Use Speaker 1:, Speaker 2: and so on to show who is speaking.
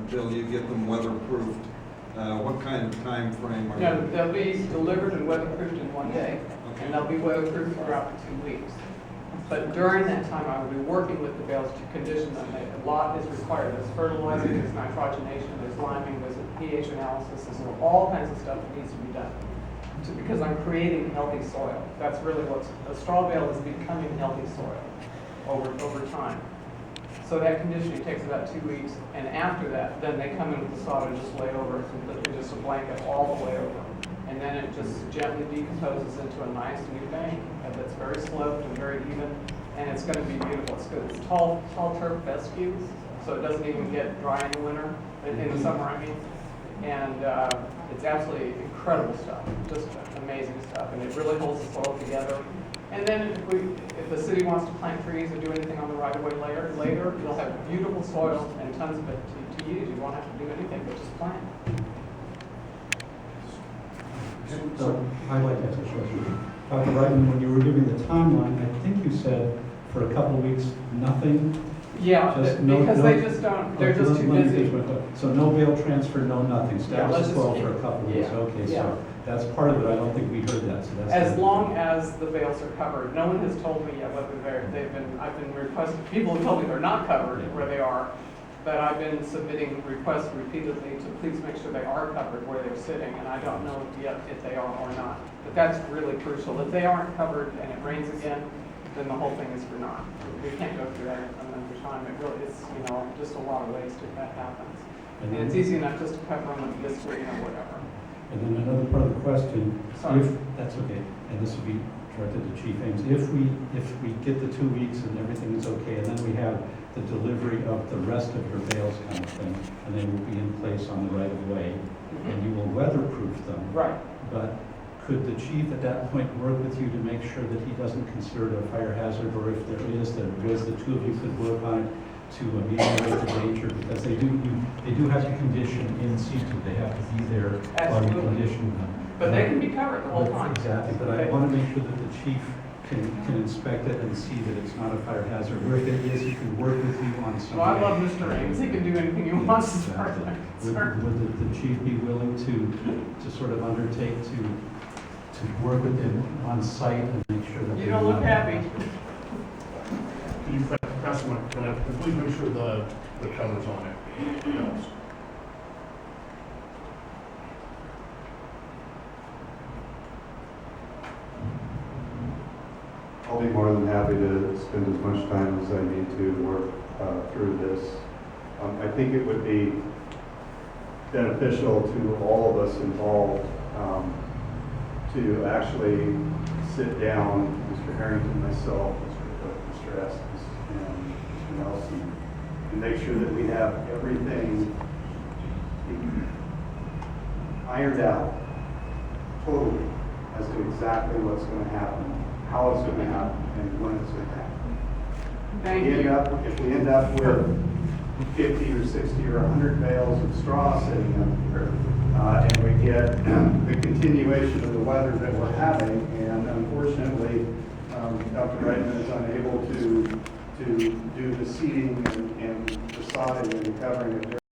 Speaker 1: until you get them weatherproofed? What kind of time frame are
Speaker 2: No,
Speaker 1: you?
Speaker 2: they'll be delivered and weatherproofed in one day, and they'll be weatherproofed throughout the 2 weeks. But during that time, I will be working with the bales to condition them. A lot is required. There's fertilizing, there's nitrogenation, there's liming, there's a pH analysis, there's all kinds of stuff that needs to be done. Because I'm creating healthy soil. That's really what's, a straw bale is becoming healthy soil over time. So that conditioning takes about 2 weeks, and after that, then they come in with the sod and just lay over, just a blanket all the way over. And then it just gently decomposes into a nice new bank that's very sloped and very even, and it's going to be beautiful. It's good. It's tall turf fescue, so it doesn't even get dry in the winter, in the summer, I mean. And it's absolutely incredible stuff, just amazing stuff, and it really holds the soil together. And then if the city wants to plant trees or do anything on the right-of-way later, you'll have beautiful soil and tons of it to use. You won't have to do anything but just plant.
Speaker 3: So I'd like to ask a question. Dr. Reitman, when you were giving the timeline, I think you said for a couple of weeks, nothing?
Speaker 2: Yeah, because they just don't, they're just too
Speaker 3: let me
Speaker 2: busy.
Speaker 3: finish my thought. So no bail transfer, no nothing,
Speaker 2: Yeah, let's
Speaker 3: status
Speaker 2: just
Speaker 3: quo
Speaker 2: keep-
Speaker 3: for a couple of weeks,
Speaker 2: yeah,
Speaker 3: okay,
Speaker 2: yeah.
Speaker 3: so that's part of it, I don't think we heard that, so that's.
Speaker 2: As
Speaker 3: good.
Speaker 2: long as the bales are covered. No one has told me yet whether I've been requesting, people have told me they're not covered where they are, but I've been submitting requests repeatedly to please make sure they are covered where they're sitting, and I don't know yet if they are or not. But that's really crucial. If they aren't covered and it rains again, then the whole thing is for naught. We can't go through that another time. It really is, just a lot of ways to that happens. And it's easy enough just to cover them with this screen or whatever.
Speaker 3: And then another part of the question,
Speaker 2: Sorry.
Speaker 3: if, that's okay, and this would be directed to Chief Ames, if we get the 2 weeks and everything is okay, and then we have the delivery of the rest of your bales kind of thing, and they will be in place on the right of way, and you will weatherproof them.
Speaker 2: Right.
Speaker 3: But could the chief at that point work with you to make sure that he doesn't consider it a fire hazard, or if there is, that the two of you could work on it to ameliorate the danger, because they do have to condition in situ. They have to be there while you
Speaker 2: Absolutely.
Speaker 3: condition them.
Speaker 2: But they can be covered the whole time.
Speaker 3: Exactly, but I want to make sure that the chief can inspect it and see that it's not a fire hazard, or if it is, he can work with you on some.
Speaker 2: Well, I love Mr. Ames. He can do anything he wants as far as I'm concerned.
Speaker 3: Would the chief be willing to sort of undertake to work with him on site and make sure that?
Speaker 2: You don't look happy.
Speaker 4: Can you press one, please make sure the cover's on it. Yes.
Speaker 5: I'll be more than happy to spend as much time as I need to work through this. I think it would be beneficial to all of us involved to actually sit down, Mr. Harrington, myself, Mr. Estes, and Mr. Nelson, and make sure that we have everything ironed out totally as to exactly what's going to happen, how it's going to happen, and when it's going to happen.
Speaker 2: Thank you.
Speaker 5: If we end up with 50 or 60 or 100 bales of straw sitting up here, and we get the continuation of the weather that we're having, and unfortunately, Dr. Reitman is unable to do the seeding and the sodding and the covering of